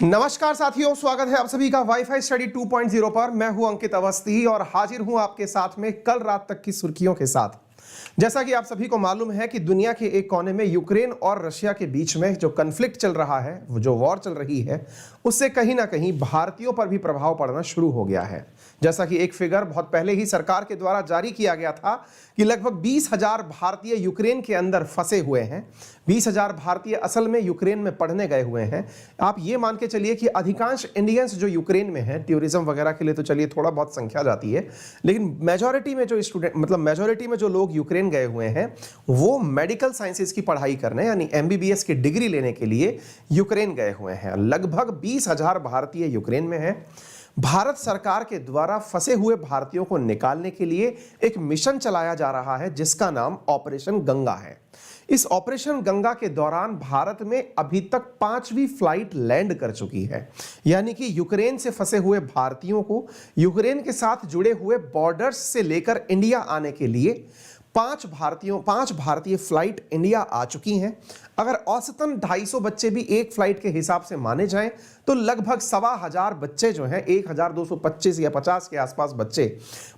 नमस्कार साथियों, स्वागत है आप सभी का वाईफाई स्टडी 2.0 पर। मैं हूं अंकित अवस्थी और हाजिर हूं आपके साथ में कल रात तक की सुर्खियों के साथ। जैसा कि आप सभी को मालूम है कि दुनिया के एक कोने में यूक्रेन और रशिया के बीच में जो कन्फ्लिक्ट चल रहा है, जो वॉर चल रही है, उससे कहीं ना कहीं भारतीयों पर भी प्रभाव पड़ना शुरू हो गया है। जैसा कि एक फिगर बहुत पहले ही सरकार के द्वारा जारी किया गया था कि लगभग 20,000 भारतीय यूक्रेन के अंदर फंसे हुए हैं। 20,000 भारतीय असल में यूक्रेन में पढ़ने गए हुए हैं। आप ये मान के चलिए कि अधिकांश इंडियंस जो यूक्रेन में हैं, टूरिज्म वगैरह के लिए तो चलिए थोड़ा बहुत संख्या जाती है, लेकिन मेजॉरिटी में जो स्टूडेंट मेजॉरिटी में जो लोग यूक्रेन गए हुए हैं वो मेडिकल साइंसेज की पढ़ाई करने यानी एमबीबीएस की डिग्री लेने के लिए यूक्रेन गए हुए हैं। लगभग 20,000 भारतीय यूक्रेन में हैं। भारत सरकार के द्वारा फंसे हुए भारतीयों को निकालने के लिए एक मिशन चलाया जा रहा है जिसका नाम ऑपरेशन गंगा है। इस ऑपरेशन गंगा के दौरान भारत में अभी तक 5वीं फ्लाइट लैंड कर चुकी है, यानी कि यूक्रेन से फंसे हुए भारतीयों को यूक्रेन के साथ जुड़े हुए बॉर्डर्स से लेकर इंडिया आने के लिए 5 भारतीय फ्लाइट इंडिया आ चुकी हैं। अगर औसतन 250 बच्चे भी एक फ्लाइट के हिसाब से माने जाएं तो लगभग 1,1500 बच्चे जो हैं, 1,225 या 50 के आसपास बच्चे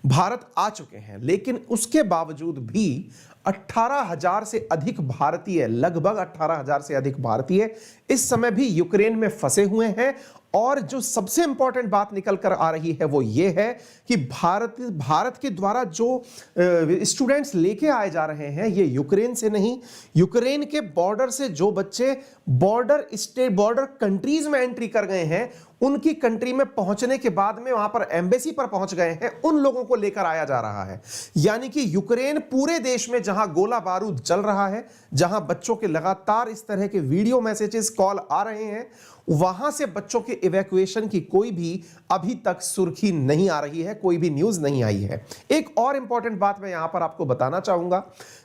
भारत आ चुके हैं। लेकिन उसके बावजूद भी 18,000 से अधिक भारतीय, लगभग 18,000 से अधिक भारतीय इस समय भी यूक्रेन में फंसे हुए हैं। और जो सबसे इंपॉर्टेंट बात निकल कर आ रही है वो ये है कि भारत के द्वारा जो स्टूडेंट्स लेके आए जा रहे हैं ये यूक्रेन से नहीं, यूक्रेन के बॉर्डर से जो बच्चे बॉर्डर कंट्रीज में एंट्री कर गए हैं, उनकी कंट्री में पहुंचने के बाद में वहां पर एम्बेसी पर पहुंच गए हैं, उन लोगों को लेकर आया जा रहा है। यानी कि यूक्रेन पूरे देश में जहां गोला बारूद चल रहा है, जहां बच्चों के लगातार इस तरह के वीडियो मैसेजेस, कॉल आ रहे हैं, वहां से बच्चों के इवैक्यूएशन की कोई भी अभी तक सुर्खी नहीं आ रही है, कोई भी न्यूज नहीं आई है। एक और इंपॉर्टेंट बात मैं यहां पर आपको बताना चाहूंगा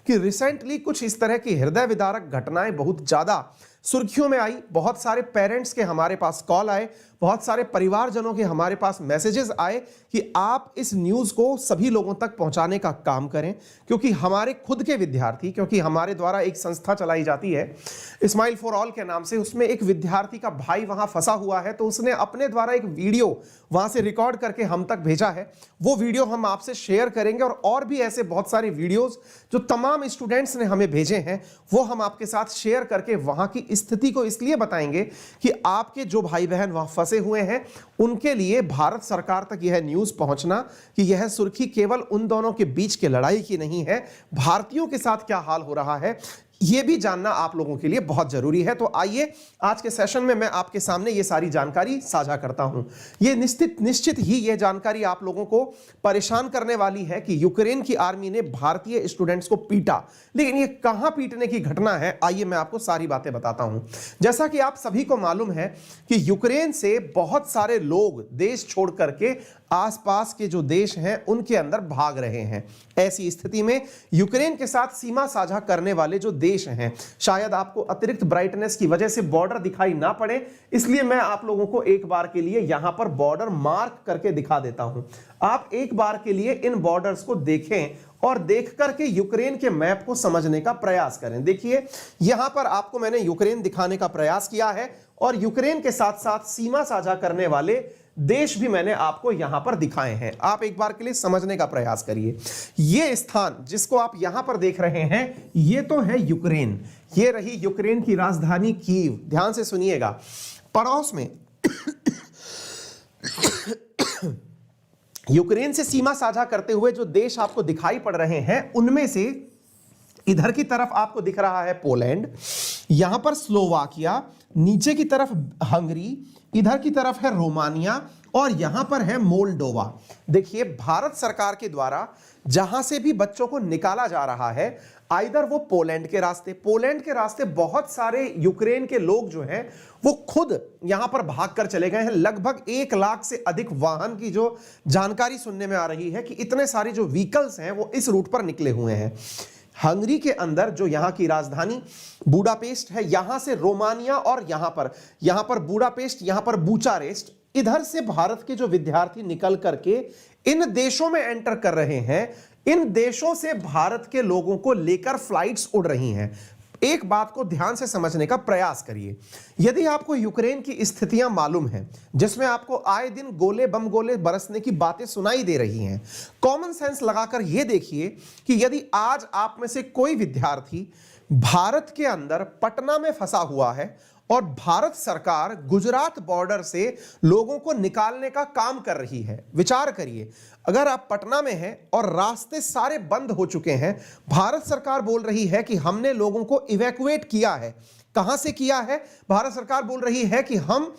कि रिसेंटली कुछ इस तरह की हृदय विदारक घटनाएं बहुत ज्यादा सुर्खियों में आई। बहुत सारे पेरेंट्स के हमारे पास कॉल आए, बहुत सारे परिवारजनों के हमारे पास मैसेजेस आए कि आप इस न्यूज़ को सभी लोगों तक पहुंचाने का काम करें, क्योंकि हमारे खुद के विद्यार्थी, क्योंकि हमारे द्वारा एक संस्था चलाई जाती है स्माइल फॉर ऑल के नाम से, उसमें एक विद्यार्थी का भाई वहां फंसा हुआ है, तो उसने अपने द्वारा एक वीडियो वहां से रिकॉर्ड करके हम तक भेजा है। वो वीडियो हम आपसे शेयर करेंगे और भी ऐसे बहुत सारे वीडियोस जो तमाम स्टूडेंट्स ने हमें भेजे हैं वो हम आपके साथ शेयर करके वहां की स्थिति को इसलिए बताएंगे कि आपके जो भाई बहन वहां फंसे हुए हैं उनके लिए भारत सरकार तक यह न्यूज़ पहुंचना कि यह सुर्खी केवल उन दोनों के बीच के लड़ाई की नहीं है, भारतीयों के साथ क्या हाल हो रहा है यह भी जानना आप लोगों के लिए बहुत जरूरी है। तो आइए आज के सेशन में मैं आपके सामने यह सारी जानकारी साझा करता हूं। यह निश्चित ही यह जानकारी आप लोगों को परेशान करने वाली है कि यूक्रेन की आर्मी ने भारतीय स्टूडेंट्स को पीटा, लेकिन यह कहां पीटने की घटना है, आइए मैं आपको सारी बातें बताता हूं। जैसा कि आप सभी को मालूम है कि यूक्रेन से बहुत सारे लोग देश छोड़ करके आसपास के जो देश हैं उनके अंदर भाग रहे हैं। ऐसी स्थिति में यूक्रेन के साथ सीमा साझा करने वाले जो देश हैं, शायद आपको अतिरिक्त ब्राइटनेस की वजह से बॉर्डर दिखाई ना पड़े, इसलिए मैं आप लोगों को एक बार के लिए यहां पर बॉर्डर मार्क करके दिखा देता हूं। आप एक बार के लिए इन बॉर्डर्स को देखें और देख करके यूक्रेन के मैप को समझने का प्रयास करें। देखिए यहां पर आपको मैंने यूक्रेन दिखाने का प्रयास किया है और यूक्रेन के साथ साथ सीमा साझा करने वाले देश भी मैंने आपको यहां पर दिखाए हैं। आप एक बार के लिए समझने का प्रयास करिए। यह स्थान जिसको आप यहां पर देख रहे हैं यह तो है यूक्रेन, यह रही यूक्रेन की राजधानी कीव। ध्यान से सुनिएगा, पड़ोस में यूक्रेन से सीमा साझा करते हुए जो देश आपको दिखाई पड़ रहे हैं उनमें से इधर की तरफ आपको दिख रहा है पोलैंड, यहां पर स्लोवाकिया, नीचे की तरफ हंगरी, इधर की तरफ है रोमानिया और यहां पर है मोल्डोवा। देखिए भारत सरकार के द्वारा जहां से भी बच्चों को निकाला जा रहा है, आइदर वो पोलैंड के रास्ते बहुत सारे यूक्रेन के लोग जो हैं वो खुद यहां पर भागकर चले गए हैं। लगभग 1 लाख से अधिक वाहन की जो जानकारी सुनने में आ रही है कि इतने सारे जो व्हीकल्स हैं वो इस रूट पर निकले हुए हैं। हंगरी के अंदर जो यहां की राजधानी बुडापेस्ट है, यहां से रोमानिया और यहां पर बुडापेस्ट, यहां पर बुचारेस्ट, इधर से भारत के जो विद्यार्थी निकल करके इन देशों में एंटर कर रहे हैं। इन देशों से भारत के लोगों को लेकर फ्लाइट्स उड़ रही हैं। एक बात को ध्यान से समझने का प्रयास करिए। यदि आपको यूक्रेन की स्थितियां मालूम हैं, जिसमें आपको आए दिन गोले बम गोले बरसने की बातें सुनाई दे रही हैं, कॉमन सेंस लगाकर यह देखिए कि यदि आज आप में से कोई विद्यार्थी भारत के अंदर पटना में फंसा हुआ है और भारत सरकार गुजरात बॉर्डर से लोगों को निकालने का काम कर रही है, विचार करिए, अगर आप पटना में हैं और रास्ते सारे बंद हो चुके हैं, भारत सरकार बोल रही है कि हमने लोगों को इवैक्यूएट किया है। कहां से किया है? भारत सरकार बोल रही है कि हम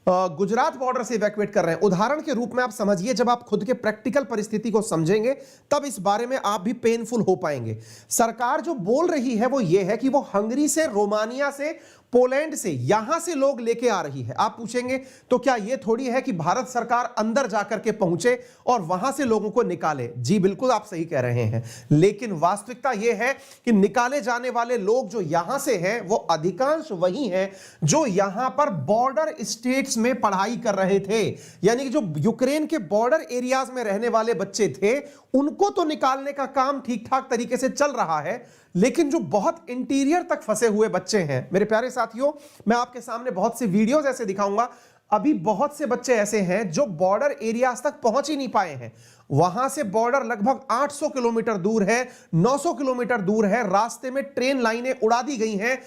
गुजरात बॉर्डर से इवैक्यूएट कर रहे हैं। उदाहरण के रूप में आप समझिए, जब आप खुद के प्रैक्टिकल परिस्थिति को समझेंगे तब इस बारे में आप भी पेनफुल हो पाएंगे। सरकार जो बोल रही है वो ये है कि वो हंगरी से, रोमानिया से, पोलैंड से, यहां से लोग लेके आ रही है। आप पूछेंगे तो क्या यह थोड़ी है कि भारत सरकार अंदर जाकर के पहुंचे और वहां से लोगों को निकाले? जी बिल्कुल, आप सही कह रहे हैं, लेकिन वास्तविकता यह है कि निकाले जाने वाले लोग जो यहां से हैं वो अधिकांश वही हैं जो यहां पर बॉर्डर स्टेट्स में पढ़ाई कर रहे थे। यानी कि जो यूक्रेन के बॉर्डर एरियाज में रहने वाले बच्चे थे, उनको तो निकालने का काम ठीक ठाक तरीके से चल रहा है, लेकिन जो बहुत इंटीरियर तक फंसे हुए बच्चे हैं, मेरे प्यारे साथियों, मैं आपके सामने बहुत सी वीडियोस ऐसे दिखाऊंगा। अभी बहुत से बच्चे ऐसे हैं जो बॉर्डर एरियाज तक पहुंच ही नहीं पाए हैं। वहां से बॉर्डर लगभग 800 किलोमीटर दूर है, 900 किलोमीटर दूर है, रास्ते में ट्रेन लाइनें उड़ा दी गई हैं,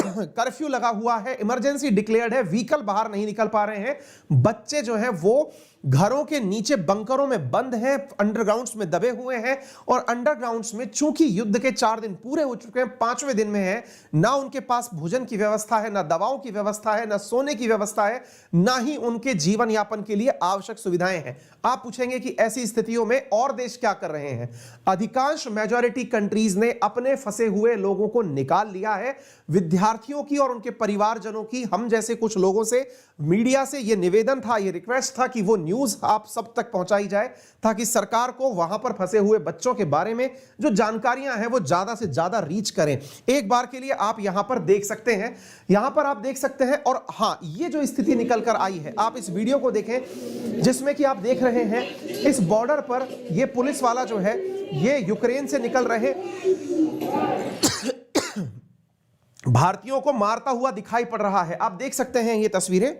कर्फ्यू लगा हुआ है, इमरजेंसी डिक्लेयर्ड है, व्हीकल बाहर नहीं निकल पा रहे हैं। बच्चे जो हैं वो घरों के नीचे बंकरों में बंद हैं, अंडरग्राउंड्स में दबे हुए हैं, और अंडरग्राउंड्स में चूंकि युद्ध के 4 दिन पूरे हो चुके हैं, 5वें दिन में है, ना उनके पास भोजन की व्यवस्था है, ना दवाओं की व्यवस्था है, ना सोने की व्यवस्था है, ना ही उनके जीवन यापन के लिए आवश्यक सुविधाएं हैं। आप पूछेंगे कि ऐसी स्थितियों में और देश क्या कर रहे हैं? अधिकांश मेजॉरिटी कंट्रीज ने अपने फंसे हुए लोगों को निकाल लिया है। विद्यार्थियों की और उनके परिवारजनों की, हम जैसे कुछ लोगों से, मीडिया से यह निवेदन था, यह रिक्वेस्ट था कि वो न्यूज आप सब तक पहुंचाई जाए ताकि सरकार को वहां पर फंसे हुए बच्चों के बारे में जो जानकारियां हैं वो ज्यादा से ज्यादा रीच करें। एक बार के लिए आप यहां पर देख सकते हैं, यहां पर आप देख सकते हैं। और हां, ये जो स्थिति निकल कर आई है, आप इस वीडियो को देखें जिसमें कि आप देख रहे हैं इस बॉर्डर पर ये पुलिस वाला जो है ये यूक्रेन से निकल रहे भारतीयों को मारता हुआ दिखाई पड़ रहा है। आप देख सकते हैं ये तस्वीरें,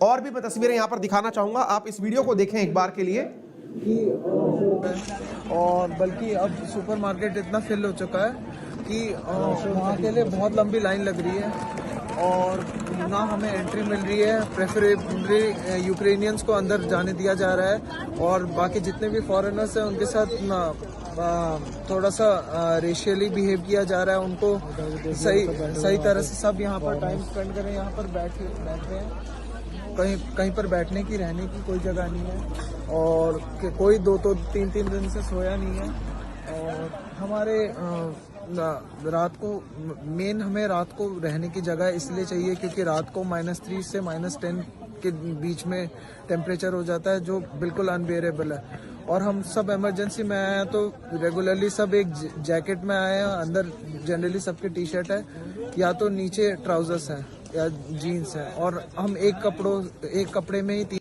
और भी मैं तस्वीरें यहां पर दिखाना चाहूंगा, आप इस वीडियो को देखें एक बार के लिए। और बल्कि अब सुपरमार्केट इतना फिल हो चुका है कि वहाँ के लिए बहुत लंबी लाइन लग रही है और ना हमें एंट्री मिल रही है। प्रेफरेबली यूक्रेनियंस को अंदर जाने दिया जा रहा है और बाकी जितने भी फॉरेनर्स हैं उनके साथ थोड़ा सा रेशियली बिहेव किया जा रहा है। उनको सही तरह से सब यहाँ पर टाइम स्पेंड करें, यहाँ पर बैठ रहे हैं। कहीं पर बैठने की, रहने की कोई जगह नहीं है और कोई 2-3 दिन से सोया नहीं है। और हमारे रात को हमें रात को रहने की जगह इसलिए चाहिए क्योंकि रात को -3 से -10 के बीच में टेम्परेचर हो जाता है, जो बिल्कुल अनबेरेबल है। और हम सब इमरजेंसी में आए हैं तो रेगुलरली सब एक जैकेट में आए हैं, अंदर जनरली सबके टी शर्ट है या तो नीचे ट्राउजर्स है या जीन्स है, और हम एक कपड़े में ही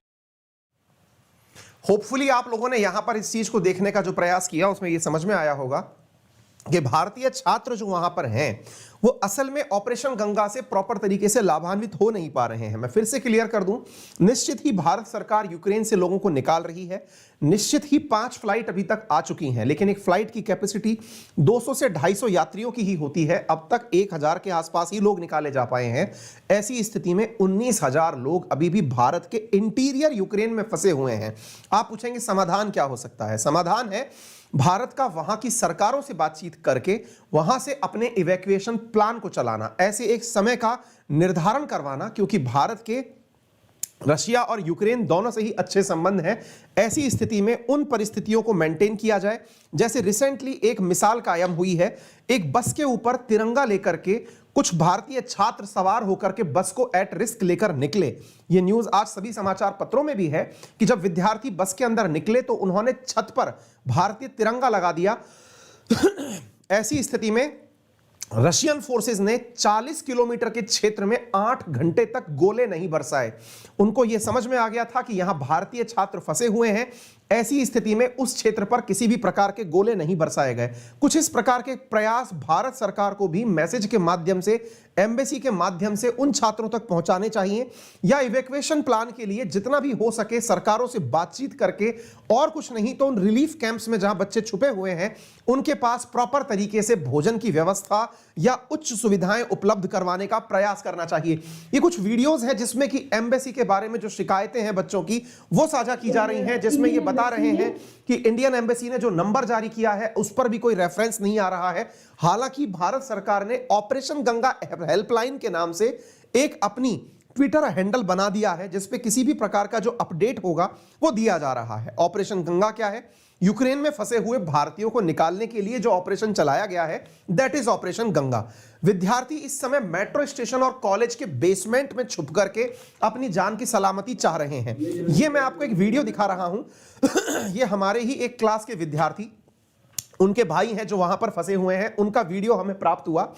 होपफुली आप लोगों ने यहां पर इस चीज को देखने का जो प्रयास किया उसमें यह समझ में आया होगा कि भारतीय छात्र जो वहां पर हैं वो असल में ऑपरेशन गंगा से प्रॉपर तरीके से लाभान्वित हो नहीं पा रहे हैं। मैं फिर से क्लियर कर दूं, निश्चित ही भारत सरकार यूक्रेन से लोगों को निकाल रही है। निश्चित ही 5 फ्लाइट अभी तक आ चुकी हैं, लेकिन एक फ्लाइट की कैपेसिटी 200 से 250 यात्रियों की ही होती है। अब तक 1000 के आसपास ही लोग निकाले जा पाए हैं। ऐसी स्थिति में 19,000 लोग अभी भी भारत के इंटीरियर यूक्रेन में फंसे हुए हैं। आप पूछेंगे समाधान क्या हो सकता है? समाधान है भारत का वहां की सरकारों से बातचीत करके वहां से अपने इवैक्यूएशन प्लान को चलाना, ऐसे एक समय का निर्धारण करवाना, क्योंकि भारत के रशिया और यूक्रेन दोनों से ही अच्छे संबंध हैं। ऐसी स्थिति में उन परिस्थितियों को मेंटेन किया जाए, जैसे रिसेंटली एक मिसाल कायम हुई है, एक बस के ऊपर तिरंगा लेकर के कुछ भारतीय छात्र सवार होकर के बस को एट रिस्क लेकर निकले। ये न्यूज आज सभी समाचार पत्रों में भी है कि जब विद्यार्थी बस के अंदर निकले तो उन्होंने छत पर भारतीय तिरंगा लगा दिया। ऐसी स्थिति में रशियन फोर्सेस ने 40 किलोमीटर के क्षेत्र में 8 घंटे तक गोले नहीं बरसाए। उनको यह समझ में आ गया था कि यहां भारतीय छात्र फंसे हुए हैं, ऐसी स्थिति में उस क्षेत्र पर किसी भी प्रकार के गोले नहीं बरसाए गए। कुछ इस प्रकार के प्रयास भारत सरकार को भी मैसेज के माध्यम से, एम्बेसी के माध्यम से उन छात्रों तक पहुंचाने चाहिए, या इवैक्यूएशन प्लान के लिए जितना भी हो सके सरकारों से बातचीत करके, और कुछ नहीं तो उन रिलीफ कैंप्स में जहां बच्चे छुपे हुए हैं उनके पास प्रॉपर तरीके से भोजन की व्यवस्था या उच्च सुविधाएं उपलब्ध करवाने का प्रयास करना चाहिए। ये कुछ वीडियोस हैं जिसमें कि एम्बेसी के बारे में जो शिकायतें हैं बच्चों की वो साझा की जा रही हैं, जिसमें ये बता रहे हैं कि इंडियन एम्बेसी ने जो नंबर जारी किया है उस पर भी कोई रेफरेंस नहीं आ रहा है। हालांकि भारत सरकार ने ऑपरेशन गंगा हेल्पलाइन के नाम से एक अपनी ट्विटर हैंडल बना दिया है जिस पे किसी भी प्रकार का जो अपडेट होगा वो दिया जा रहा है। ऑपरेशन गंगा क्या है? यूक्रेन में फंसे हुए भारतीयों को निकालने के लिए जो ऑपरेशन चलाया गया है दैट इज ऑपरेशन गंगा। विद्यार्थी इस समय मेट्रो स्टेशन और कॉलेज के बेसमेंट में छुप करके अपनी जान की सलामती चाह रहे हैं। ये मैं आपको एक वीडियो दिखा रहा हूं ये हमारे ही एक क्लास के विद्यार्थी, उनके भाई हैं जो वहां पर फंसे हुए हैं, उनका वीडियो हमें प्राप्त हुआ।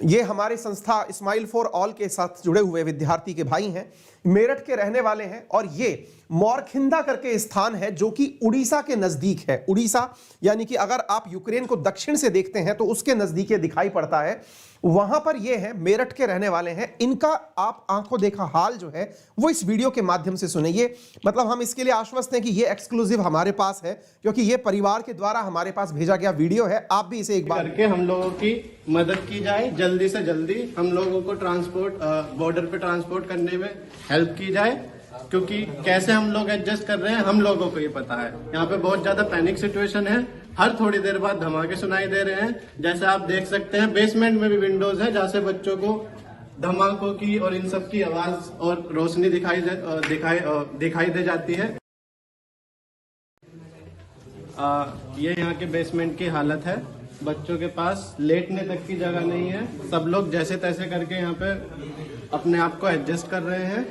ये हमारे संस्था स्माइल फॉर ऑल के साथ जुड़े हुए विद्यार्थी के भाई हैं, मेरठ के रहने वाले हैं, और ये मोरखिंदा करके स्थान है जो कि उड़ीसा के नजदीक है। उड़ीसा यानी कि अगर आप यूक्रेन को दक्षिण से देखते हैं तो उसके नजदीक ये दिखाई पड़ता है। वहां पर ये है, मेरठ के रहने वाले हैं। इनका आप आंखों देखा हाल जो है वो इस वीडियो के माध्यम से सुनिए। मतलब हम इसके लिए आश्वस्त हैं कि ये एक्सक्लूसिव हमारे पास है क्योंकि ये परिवार के द्वारा हमारे पास भेजा गया वीडियो है। आप भी इसे एक बार करके हम लोगों की मदद की जाए, जल्दी से जल्दी हम लोगों को ट्रांसपोर्ट बॉर्डर पे ट्रांसपोर्ट करने में हेल्प की जाए, क्योंकि कैसे हम लोग एडजस्ट कर रहे हैं हम लोगों को ये पता है। यहाँ पे बहुत ज्यादा पैनिक सिचुएशन है, हर थोड़ी देर बाद धमाके सुनाई दे रहे हैं। जैसे आप देख सकते हैं बेसमेंट में भी विंडोज है जहाँ से बच्चों को धमाकों की और इन सब की आवाज और रोशनी दिखाई दे जाती है। ये यहाँ के बेसमेंट की हालत है। बच्चों के पास लेटने तक की जगह नहीं है। सब लोग जैसे तैसे करके यहाँ पे अपने आप को एडजस्ट कर रहे हैं।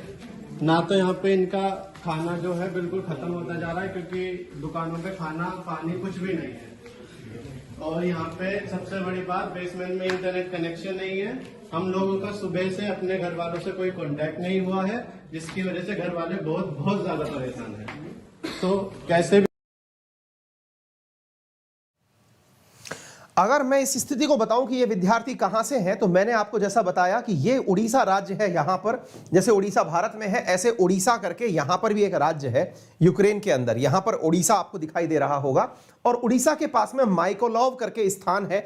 ना तो यहाँ पे इनका खाना जो है बिल्कुल खत्म होता जा रहा है क्योंकि दुकानों पे खाना पानी कुछ भी नहीं है। और यहाँ पे सबसे बड़ी बात, बेसमेंट में इंटरनेट कनेक्शन नहीं है। हम लोगों का सुबह से अपने घर वालों से कोई कांटेक्ट नहीं हुआ है, जिसकी वजह से घर वाले बहुत ज्यादा परेशान हैं। तो कैसे अगर मैं इस स्थिति को बताऊं कि ये विद्यार्थी कहां से हैं, तो मैंने आपको जैसा बताया कि ये उड़ीसा राज्य है। यहां पर जैसे उड़ीसा भारत में है ऐसे उड़ीसा करके यहां पर भी एक राज्य है यूक्रेन के अंदर। यहां पर उड़ीसा आपको दिखाई दे रहा होगा और उड़ीसा के पास में माइकोलाइव करके स्थान है।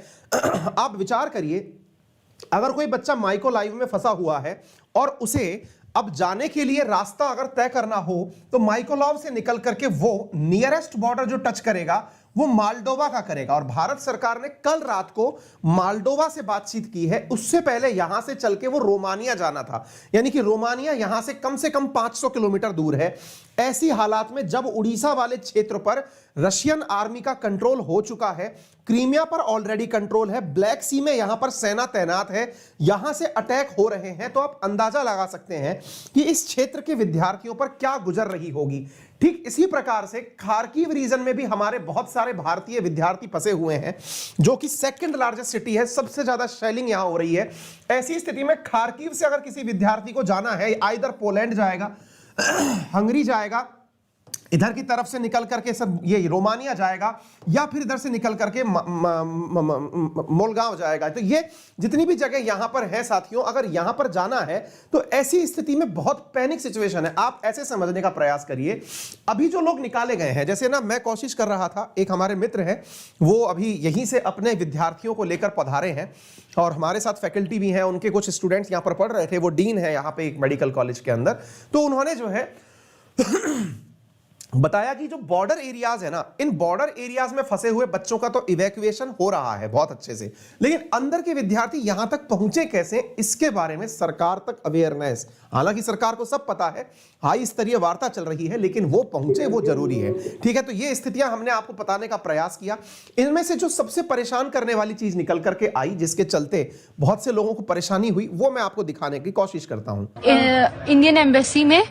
आप विचार करिए, अगर कोई बच्चा माइकोलाइव में फंसा हुआ है और उसे अब जाने के लिए रास्ता अगर तय करना हो तो माइकोलाइव से निकल करके वो नियरेस्ट बॉर्डर जो टच करेगा वो मालडोवा का करेगा। और भारत सरकार ने कल रात को मालडोवा से बातचीत की है। उससे पहले यहां से चल के वो रोमानिया जाना था, यानी कि रोमानिया यहां से कम 500 किलोमीटर दूर है। ऐसी हालात में जब उड़ीसा वाले क्षेत्र पर रशियन आर्मी का कंट्रोल हो चुका है, क्रीमिया पर ऑलरेडी कंट्रोल है, ब्लैक सी में यहां पर सेना तैनात है, यहां से अटैक हो रहे हैं, तो आप अंदाजा लगा सकते हैं कि इस क्षेत्र के विद्यार्थियों पर क्या गुजर रही होगी। ठीक इसी प्रकार से खार्किव रीजन में भी हमारे बहुत सारे भारतीय विद्यार्थी फंसे हुए हैं, जो कि सेकंड लार्जेस्ट सिटी है, सबसे ज्यादा शेलिंग यहां हो रही है। ऐसी स्थिति में खार्किव से अगर किसी विद्यार्थी को जाना है, आइदर पोलैंड जाएगा, हंगरी जाएगा, इधर की तरफ से निकल करके सर ये रोमानिया जाएगा, या फिर इधर से निकल करके मोलगांव जाएगा। तो ये जितनी भी जगह यहां पर है साथियों, अगर यहां पर जाना है तो ऐसी स्थिति में बहुत पैनिक सिचुएशन है। आप ऐसे समझने का प्रयास करिए, अभी जो लोग निकाले गए हैं, जैसे ना मैं कोशिश कर रहा था, एक हमारे मित्र हैं वो अभी यहीं से अपने विद्यार्थियों को लेकर पधारे हैं और हमारे साथ फैकल्टी भी हैं, उनके कुछ स्टूडेंट्स यहां पर पढ़ रहे थे। वो डीन है यहां पे एक मेडिकल कॉलेज के अंदर। तो उन्होंने जो है बताया कि जो बॉर्डर एरियाज है ना, इन बॉर्डर एरियाज में फंसे हुए बच्चों का तो इवैक्यूएशन हो रहा है बहुत अच्छे से, लेकिन अंदर के विद्यार्थी यहां तक पहुंचे कैसे, इसके बारे में सरकार तक अवेयरनेस, हालांकि सरकार को सब पता है, हाई स्तरीय वार्ता चल रही है, लेकिन वो पहुंचे वो जरूरी है। ठीक है, तो ये स्थितियां हमने आपको बताने का प्रयास किया। इनमें से जो सबसे परेशान करने वाली चीज निकल करके आई, जिसके चलते बहुत से लोगों को परेशानी हुई, वो मैं आपको दिखाने की कोशिश करता हूं। इंडियन एम्बेसी में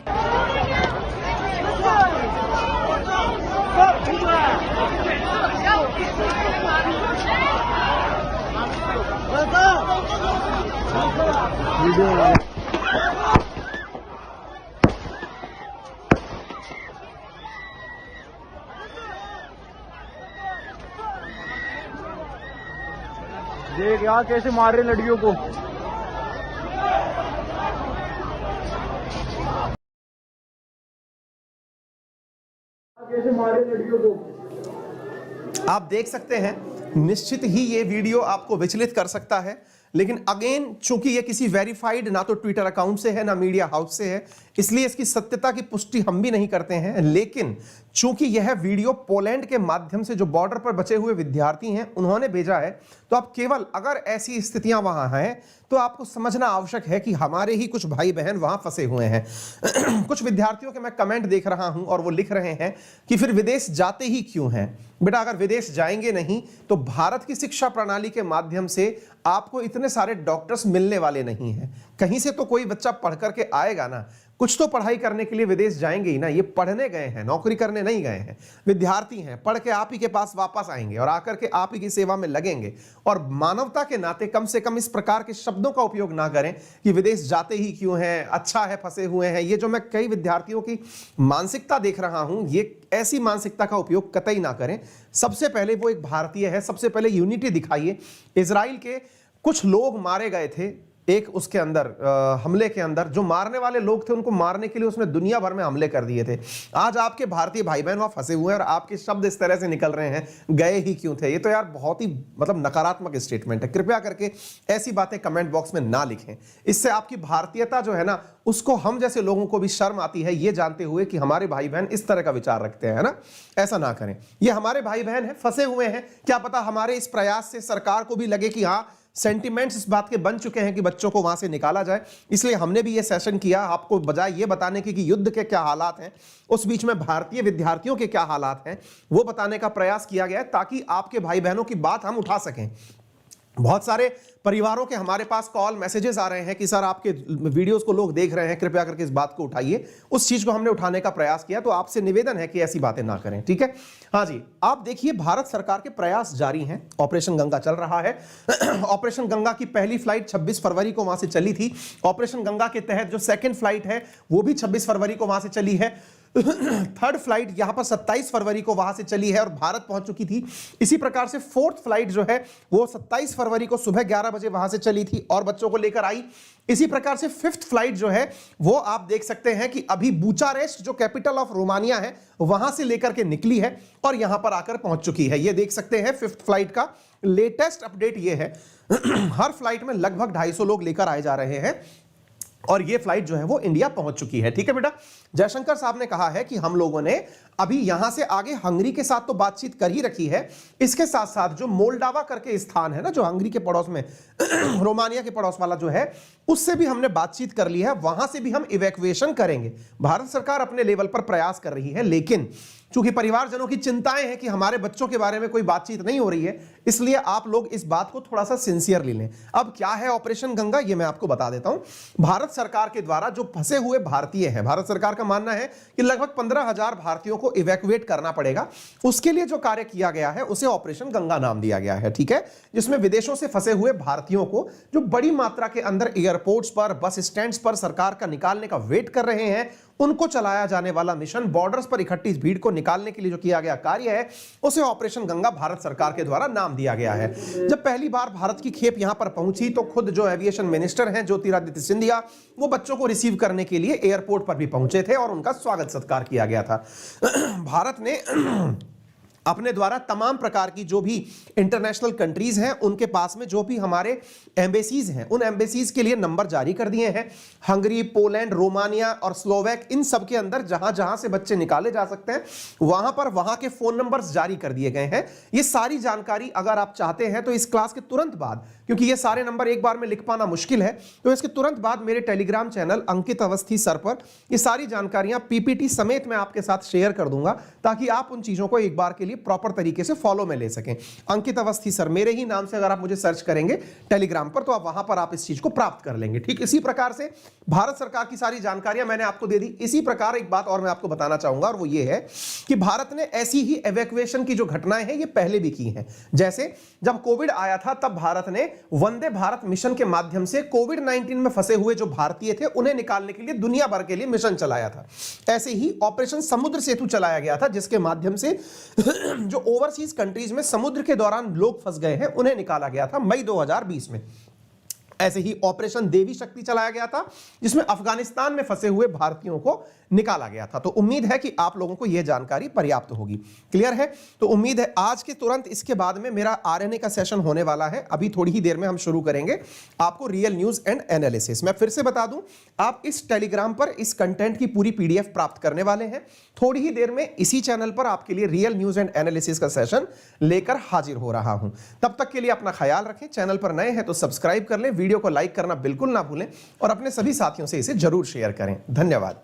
यहाँ कैसे मार रहे लड़कियों को। कैसे मारे लड़कियों को। आप देख सकते हैं, निश्चित ही ये वीडियो आपको विचलित कर सकता है, लेकिन अगेन चूंकि ये किसी वेरीफाइड ना तो ट्विटर अकाउंट से है ना मीडिया हाउस से है, इसलिए इसकी सत्यता की पुष्टि हम भी नहीं करते हैं। लेकिन चूंकि यह वीडियो पोलैंड के माध्यम से जो बॉर्डर पर बचे हुए विद्यार्थी हैं उन्होंने भेजा है, तो आप केवल अगर ऐसी स्थितियां वहां हैं तो आपको समझना आवश्यक है कि हमारे ही कुछ भाई बहन वहां फंसे हुए हैं। कुछ विद्यार्थियों के मैं कमेंट देख रहा हूं और वो लिख रहे हैं कि फिर विदेश जाते ही क्यों हैं। बेटा, अगर विदेश जाएंगे नहीं तो भारत की शिक्षा प्रणाली के माध्यम से आपको इतने सारे डॉक्टर्स मिलने वाले नहीं हैं। कहीं से तो कोई बच्चा पढ़ करके आएगा ना, कुछ तो पढ़ाई करने के लिए विदेश जाएंगे ही ना। ये पढ़ने गए हैं, नौकरी करने नहीं गए हैं। विद्यार्थी हैं, पढ़ के आप ही के पास वापस आएंगे और आकर के आप ही की सेवा में लगेंगे। और मानवता के नाते कम से कम इस प्रकार के शब्दों का उपयोग ना करें कि विदेश जाते ही क्यों हैं, अच्छा है फंसे हुए हैं। ये जो मैं कई विद्यार्थियों की मानसिकता देख रहा हूं, ये ऐसी मानसिकता का उपयोग कतई ना करें। सबसे पहले वो एक भारतीय है, सबसे पहले यूनिटी दिखाइए। इजराइल के कुछ लोग मारे गए थे एक उसके अंदर हमले के अंदर, जो मारने वाले लोग थे उनको मारने के लिए उसने दुनिया भर में हमले कर दिए थे। आज आपके भारतीय भाई बहन वहां फंसे हुए हैं और आपके शब्द इस तरह से निकल रहे हैं, गए ही क्यों थे। ये तो यार बहुत ही मतलब नकारात्मक स्टेटमेंट है। कृपया करके ऐसी बातें कमेंट बॉक्स में ना लिखें। इससे आपकी भारतीयता जो है ना, उसको हम जैसे लोगों को भी शर्म आती है, ये जानते हुए कि हमारे भाई बहन इस तरह का विचार रखते हैं ना। ऐसा ना करें। ये हमारे भाई बहन हैं, फंसे हुए हैं। क्या पता हमारे इस प्रयास से सरकार को भी लगे कि हाँ, सेंटिमेंट्स इस बात के बन चुके हैं कि बच्चों को वहां से निकाला जाए। इसलिए हमने भी ये सेशन किया, आपको बजाय ये बताने के कि युद्ध के क्या हालात हैं, उस बीच में भारतीय विद्यार्थियों के क्या हालात हैं, वो बताने का प्रयास किया गया है, ताकि आपके भाई बहनों की बात हम उठा सकें। बहुत सारे परिवारों के हमारे पास कॉल मैसेजेस आ रहे हैं कि सर आपके वीडियोस को लोग देख रहे हैं, कृपया करके इस बात को उठाइए। उस चीज को हमने उठाने का प्रयास किया, तो आपसे निवेदन है कि ऐसी बातें ना करें, ठीक है। हाँ जी, आप देखिए भारत सरकार के प्रयास जारी हैं। ऑपरेशन गंगा चल रहा है। ऑपरेशन गंगा की पहली फ्लाइट 26 फरवरी को वहां से चली थी। ऑपरेशन गंगा के तहत जो सेकेंड फ्लाइट है वो भी 26 फरवरी को वहां से चली है। थर्ड फ्लाइट यहां पर 27 फरवरी को वहां से चली है और भारत पहुंच चुकी थी। इसी प्रकार से फोर्थ फ्लाइट जो है वो 27 फरवरी को सुबह 11 बजे वहां से चली थी और बच्चों को लेकर आई। इसी प्रकार से फिफ्थ फ्लाइट जो है वो आप देख सकते हैं कि अभी बुचारेस्ट जो कैपिटल ऑफ रोमानिया है वहां से लेकर के निकली है और यहां पर आकर पहुंच चुकी है। ये देख सकते हैं फिफ्थ फ्लाइट का लेटेस्ट अपडेट ये है। हर फ्लाइट में लगभग 250 लोग लेकर आए जा रहे हैं और ये फ्लाइट जो है वो इंडिया पहुंच चुकी है, ठीक है बेटा। जयशंकर साहब ने कहा है कि हम लोगों ने अभी यहां से आगे हंगरी के साथ तो बातचीत कर ही रखी है, इसके साथ साथ जो मोल्डावा करके स्थान है ना, जो हंगरी के पड़ोस में रोमानिया के पड़ोस वाला जो है, उससे भी हमने बातचीत कर ली है। वहां से भी हम इवैक्यूएशन करेंगे। भारत सरकार अपने लेवल पर प्रयास कर रही है, लेकिन चूंकि परिवारजनों की चिंताएं हैं कि हमारे बच्चों के बारे में कोई बातचीत नहीं हो रही है, इसलिए आप लोग इस बात को थोड़ा सा सिंसियरली लें। अब क्या है ऑपरेशन गंगा, ये मैं आपको बता देता हूं। भारत सरकार के द्वारा जो फंसे हुए भारतीय हैं, भारत सरकार का मानना है कि लगभग 15,000 भारतीयों को इवैक्यूएट करना पड़ेगा। उसके लिए जो कार्य किया गया है उसे ऑपरेशन गंगा नाम दिया गया है, ठीक है, जिसमें विदेशों से फंसे हुए भारतीयों को जो बड़ी मात्रा के अंदर एयरपोर्ट्स पर, बस स्टैंड्स पर सरकार का निकालने का वेट कर रहे हैं, उनको चलाया जाने वाला मिशन, बॉर्डर्स पर इकट्ठी भीड़ को निकालने के लिए जो किया गया कार्य है, उसे ऑपरेशन गंगा भारत सरकार के द्वारा नाम दिया गया है। जब पहली बार भारत की खेप यहां पर पहुंची तो खुद जो एविएशन मिनिस्टर हैं ज्योतिरादित्य सिंधिया, वो बच्चों को रिसीव करने के लिए एयरपोर्ट पर भी पहुंचे थे और उनका स्वागत सत्कार किया गया था। भारत ने अपने द्वारा तमाम प्रकार की जो भी इंटरनेशनल कंट्रीज हैं उनके पास में जो भी हमारे एम्बेसीज हैं, उन एम्बेसीज के लिए नंबर जारी कर दिए हैं। हंगरी, पोलैंड, रोमानिया और स्लोवेक, इन सब के अंदर जहां जहां से बच्चे निकाले जा सकते हैं वहां पर वहां के फोन नंबर्स जारी कर दिए गए हैं। ये सारी जानकारी अगर आप चाहते हैं तो इस क्लास के तुरंत बाद, क्योंकि ये सारे नंबर एक बार में लिख पाना मुश्किल है, तो इसके तुरंत बाद मेरे टेलीग्राम चैनल अंकित अवस्थी सर पर ये सारी जानकारियां पीपीटी समेत मैं आपके साथ शेयर कर दूंगा, ताकि आप उन चीजों को एक बार के लिए प्रॉपर तरीके से फॉलो में ले सकें। अंकित अवस्थी सर मेरे ही नाम से अगर आप मुझे सर्च करेंगे टेलीग्राम पर, तो आप वहां पर आप इस चीज को प्राप्त कर लेंगे, ठीक। इसी प्रकार से भारत सरकार की सारी जानकारियां मैंने आपको दे दी। इसी प्रकार एक बात और मैं आपको बताना चाहूंगा, और वो ये है कि भारत ने ऐसी ही एवैक्यूएशन की जो घटनाएं हैं ये पहले भी की हैं। जैसे जब कोविड आया था तब भारत ने वंदे भारत मिशन के माध्यम से कोविड-19 में फंसे हुए जो भारतीय थे उन्हें निकालने के लिए दुनिया भर के लिए मिशन चलाया था। ऐसे ही ऑपरेशन समुद्र सेतु चलाया गया था, जिसके माध्यम से जो ओवरसीज कंट्रीज में समुद्र के दौरान लोग फंस गए हैं उन्हें निकाला गया था मई 2020 में। ऐसे ही ऑपरेशन देवी शक्ति चलाया गया था जिसमें अफगानिस्तान में फंसे हुए भारतीयों को निकाला गया था। तो उम्मीद है कि आप लोगों को यह जानकारी पर्याप्त होगी। क्लियर है? तो उम्मीद है आज के तुरंत इसके बाद में मेरा आरएनए का सेशन होने वाला है। अभी थोड़ी ही देर में हम शुरू करेंगे आपको रियल न्यूज एंड एनालिसिस। मैं फिर से बता दूं, आप इस टेलीग्राम पर इस कंटेंट की पूरी पीडीएफ प्राप्त करने वाले हैं। थोड़ी ही देर में इसी चैनल पर आपके लिए रियल न्यूज एंड एनालिसिस का सेशन लेकर हाजिर हो रहा हूं। तब तक के लिए अपना ख्याल रखें। चैनल पर नए हैं तो सब्सक्राइब कर लें, वीडियो को लाइक करना बिल्कुल ना भूलें और अपने सभी साथियों से इसे जरूर शेयर करें। धन्यवाद।